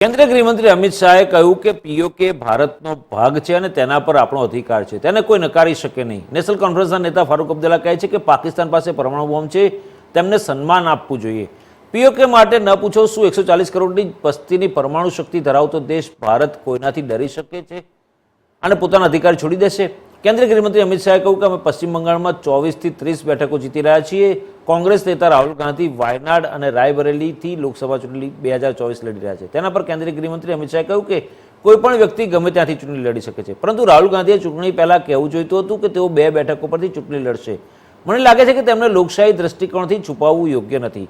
કેન્દ્રીય ગૃહમંત્રી અમિત શાહે કહ્યું કે પીઓકે ભારતનો ભાગ છે અને તેના પર આપણો અધિકાર છે, તેને કોઈ નકારી શકે નહીં। નેશનલ કોન્ફરન્સના નેતા ફારૂક અબ્દુલ્લા કહે છે કે પાકિસ્તાન પાસે પરમાણુ બોમ્બ છે, તેમને સન્માન આપવું જોઈએ। પીઓકે માટે ન પૂછો શું 140 કરોડની વસ્તીની પરમાણુ શક્તિ ધરાવતો દેશ ભારત કોઈનાથી ડરી શકે છે અને પોતાના અધિકાર છોડી દેશે? કેન્દ્રીય ગૃહમંત્રી અમિત શાહે કહ્યું કે અમે પશ્ચિમ બંગાળમાં 24 થી 30 બેઠકો જીતી રહ્યા છીએ। કોંગ્રેસ નેતા રાહુલ ગાંધી વાયનાડ અને રાયબરેલીથી લોકસભા ચૂંટણી 2024 લડી રહ્યા છે। તેના પર કેન્દ્રીય ગૃહમંત્રી અમિત શાહે કહ્યું કે કોઈ પણ વ્યક્તિ ગમે ત્યાંથી ચૂંટણી લડી શકે છે, પરંતુ રાહુલ ગાંધીએ ચૂંટણી પહેલા કહેવું જોઈતું હતું કે તેઓ 2 બેઠકો પરથી ચૂંટણી લડશે। મને લાગે છે કે તેમને લોકશાહી દ્રષ્ટિકોણથી છુપાવવું યોગ્ય નથી।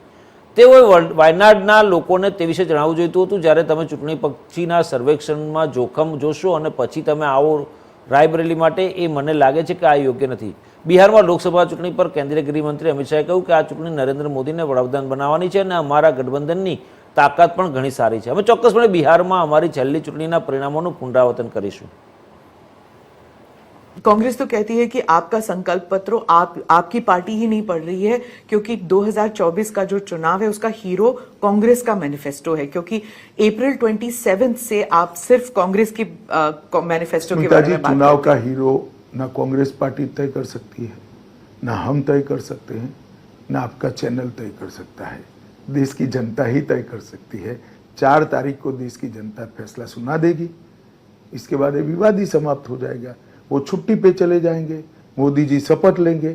તેઓએ વાયનાડના લોકોને તે વિશે જણાવવું જોઈતું હતું। જ્યારે તમે ચૂંટણી પછીના સર્વેક્ષણમાં જોખમ જોશો અને પછી તમે આવો રાયબરેલી માટે, એ મને લાગે છે કે આ યોગ્ય નથી। બિહારમાં લોકસભા ચૂંટણી પર કેન્દ્રીય ગૃહમંત્રી અમિત શાહે કહ્યું કે આ ચૂંટણી નરેન્દ્ર મોદીને વડાપ્રધાન બનાવવાની છે અને અમારા ગઠબંધનની તાકાત પણ ઘણી સારી છે। અમે ચોક્કસપણે બિહારમાં અમારી છેલ્લી ચૂંટણીના પરિણામોનું પુનરાવર્તન કરીશું। कांग्रेस तो कहती है कि आपका संकल्प पत्र आपकी पार्टी ही नहीं पढ़ रही है, क्योंकि 2024 का जो चुनाव है उसका हीरो कांग्रेस का मैनिफेस्टो है, क्योंकि अप्रैल 27 से आप सिर्फ कांग्रेस की मैनिफेस्टो के बारे में बात चुनाव का हीरो ना कांग्रेस पार्टी तय कर सकती है, ना हम तय कर सकते हैं, ना आपका चैनल तय कर सकता है। देश की जनता ही तय कर सकती है। 4 तारीख को देश की जनता फैसला सुना देगी। इसके बाद ये विवाद ही समाप्त हो जाएगा। वो छुट्टी पे चले जाएंगे, मोदी जी शपथ लेंगे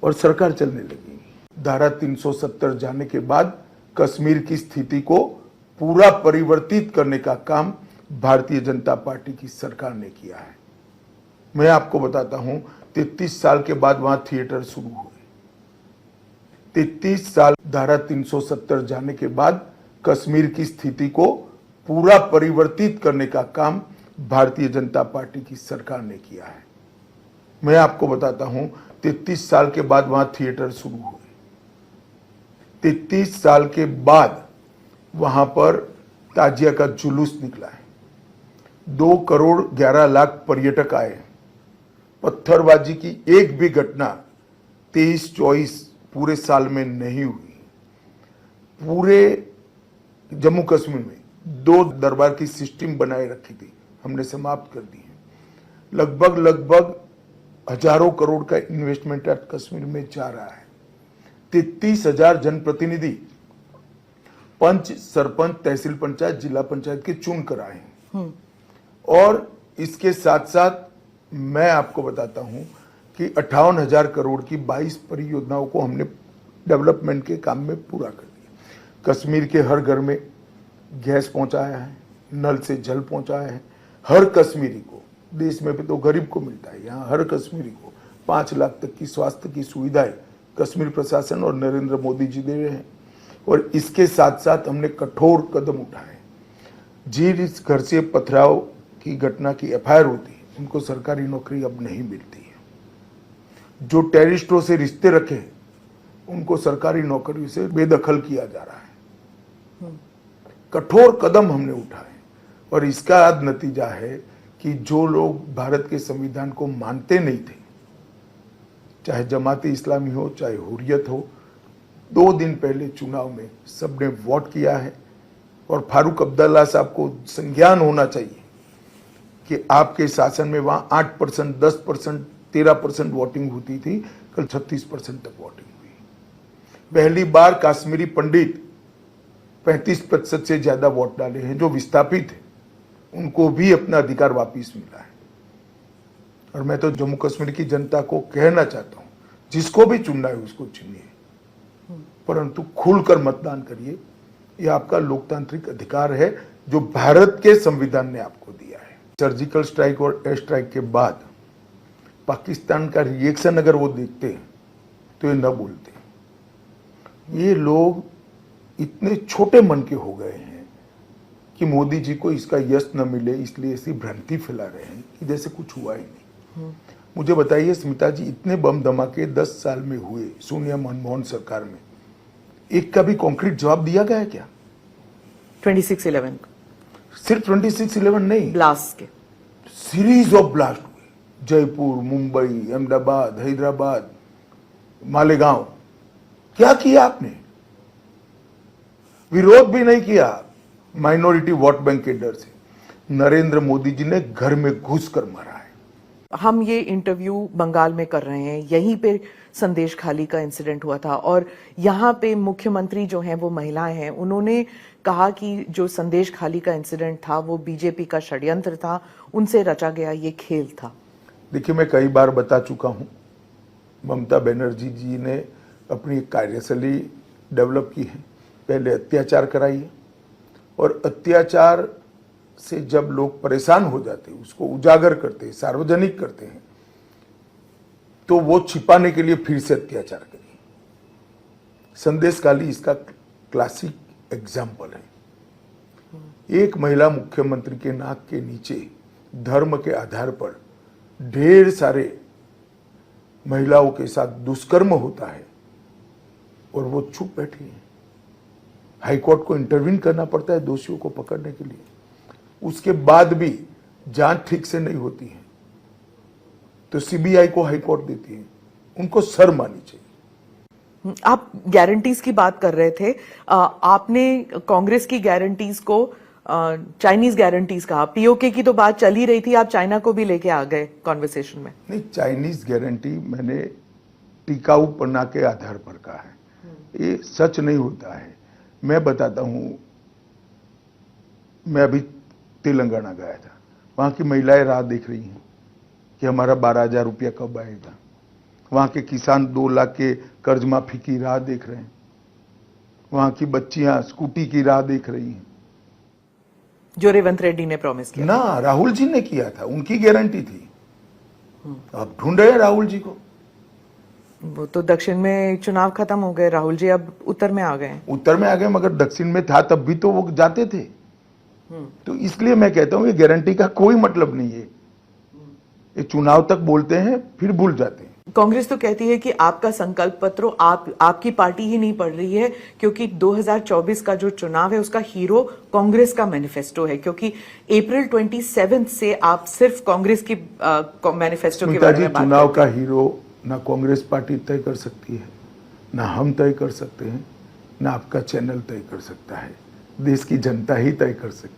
और सरकार चलने लगेगी। धारा 370 जाने के बाद कश्मीर की स्थिति को पूरा परिवर्तित करने का काम भारतीय जनता पार्टी की सरकार ने किया है। मैं आपको बताता हूं, 33 साल के बाद वहां थिएटर शुरू हुए। 33 साल धारा 370 जाने के बाद कश्मीर की स्थिति को पूरा परिवर्तित करने का काम भारतीय जनता पार्टी की सरकार ने किया है। मैं आपको बताता हूं, 33 साल के बाद वहां थिएटर शुरू हुए। 33 साल के बाद वहां पर ताजिया का जुलूस निकला है। 2 करोड़ 11 लाख पर्यटक आए। पत्थरबाजी की एक भी घटना 23-24 पूरे साल में नहीं हुई। पूरे जम्मू कश्मीर में 2 दरबार की सिस्टम बनाए रखी थी, हमने समाप्त कर दी है। लगभग हजारों करोड़ का इन्वेस्टमेंट आज कश्मीर में जा रहा है। 33,000 जनप्रतिनिधि पंच, सरपंच, तहसील पंचायत, जिला पंचायत के चुन कर आए हैं। और इसके साथ साथ मैं आपको बताता हूं कि 58,000 करोड़ की 22 परियोजनाओं को हमने डेवलपमेंट के काम में पूरा कर दिया। कश्मीर के हर घर में गैस पहुंचाया है, नल से जल पहुंचाया है। हर कश्मीरी को, देश में भी तो गरीब को मिलता है, यहाँ हर कश्मीरी को 5 लाख तक की स्वास्थ्य की सुविधाएं कश्मीर प्रशासन और नरेंद्र मोदी जी दे रहे हैं। और इसके साथ साथ हमने कठोर कदम उठाए। जिस घर से पथराव की घटना की FIR होती है, उनको सरकारी नौकरी अब नहीं मिलती है। जो टेररिस्टों से रिश्ते रखे उनको सरकारी नौकरी से बेदखल किया जा रहा है। कठोर कदम हमने उठाए और इसका आज नतीजा है कि जो लोग भारत के संविधान को मानते नहीं थे, चाहे जमाती इस्लामी हो, चाहे हुर्रियत हो, 2 दिन पहले चुनाव में सबने वोट किया है। और फारूक अब्दुल्ला साहब को संज्ञान होना चाहिए कि आपके शासन में वहां 8%, 10%, 13% वोटिंग होती थी, कल 36% तक वोटिंग हुई। पहली बार कश्मीरी पंडित 35% से ज्यादा वोट डाले हैं। जो विस्थापित है उनको भी अपना अधिकार वापिस मिला है। और मैं तो जम्मू कश्मीर की जनता को कहना चाहता हूं, जिसको भी चुनना है उसको चुनिए, परंतु खुलकर मतदान करिए। यह आपका लोकतांत्रिक अधिकार है जो भारत के संविधान ने आपको दिया है। सर्जिकल स्ट्राइक और एयर स्ट्राइक के बाद पाकिस्तान का रिएक्शन अगर वो देखते हैं तो ये न बोलते। ये लोग इतने छोटे मन के हो गए हैं कि मोदी जी को इसका यश न मिले, इसलिए ऐसी भ्रांति फैला रहे हैं कि जैसे कुछ हुआ ही नहीं। मुझे बताइए स्मिता जी, इतने बम धमाके 10 साल में हुए सोनिया मनमोहन सरकार में, एक का भी कॉन्क्रीट जवाब दिया गया क्या? 26/11 सिर्फ 26/11 नहीं, ब्लास्ट के सीरीज ऑफ ब्लास्ट हुए। जयपुर, मुंबई, अहमदाबाद, हैदराबाद, मालेगांव। क्या किया आपने? विरोध भी नहीं किया, माइनॉरिटी वोट बैंक के डर से नरेंद्र मोदी जी ने घर में घुस कर मारा है। हम ये इंटरव्यू बंगाल में कर रहे हैं, यहीं पे संदेश खाली का इंसिडेंट हुआ था और यहाँ पे मुख्यमंत्री जो हैं वो महिलाएं हैं, उन्होंने कहा कि जो संदेश खाली का इंसिडेंट था वो बीजेपी का षड्यंत्र था, उनसे रचा गया ये खेल था। देखिए, मैं कई बार बता चुका हूं, ममता बनर्जी जी ने अपनी एक कार्यशैली डेवलप की है। पहले अत्याचार कराइए और अत्याचार से जब लोग परेशान हो जाते हैं, उसको उजागर करते हैं, सार्वजनिक करते हैं, तो वो छिपाने के लिए फिर से अत्याचार करिए। संदेश खाली इसका क्लासिक एग्जाम्पल है। एक महिला मुख्यमंत्री के नाक के नीचे धर्म के आधार पर ढेर सारे महिलाओं के साथ दुष्कर्म होता है और वो चुप बैठी है। हाईकोर्ट को इंटरवीन करना पड़ता है दोषियों को पकड़ने के लिए, उसके बाद भी जांच ठीक से नहीं होती है तो सीबीआई को हाईकोर्ट देती है। उनको शर्म आनी चाहिए। आप गारंटीज की बात कर रहे थे, आपने कांग्रेस की गारंटीज को चाइनीज गारंटीज कहा। पीओके की तो बात चल ही रही थी, आप चाइना को भी लेके आ गए कॉन्वर्सेशन में। नहीं, चाइनीज गारंटी मैंने टिकाऊपना के आधार पर कहा है, ये सच नहीं होता है। मैं बताता हूं, मैं अभी तेलंगाना गया था, वहां की महिलाएं राह देख रही हैं कि हमारा 12,000 रुपया कब आएगा। वहां के किसान 2 लाख के कर्ज माफी की राह देख रहे हैं। वहां की बच्चियां स्कूटी की राह देख रही हैं, जो रेवंत रेड्डी ने प्रॉमिस किया ना राहुल जी ने किया था, उनकी गारंटी थी। अब ढूंढ रहे हैं राहुल जी को। वो तो दक्षिण में चुनाव खत्म हो गए, राहुल जी अब उत्तर में आ गए। उत्तर में आ गए, मगर दक्षिण में था तब भी तो वो जाते थे। तो इसलिए मैं कहता हूं ये गारंटी का कोई मतलब नहीं है। ये चुनाव तक बोलते हैं फिर भूल जाते हैं। कांग्रेस तो कहती है कि आपका संकल्प पत्र आपकी पार्टी ही नहीं पढ़ रही है, क्योंकि 2024 का जो चुनाव है उसका हीरो कांग्रेस का मैनिफेस्टो है, क्योंकि अप्रैल 27 से आप सिर्फ कांग्रेस की मैनिफेस्टो के बारे में बात चुनाव का हीरो ना कांग्रेस पार्टी तय कर सकती है, ना हम तय कर सकते हैं, ना आपका चैनल तय कर सकता है। देश की जनता ही तय कर सकती है।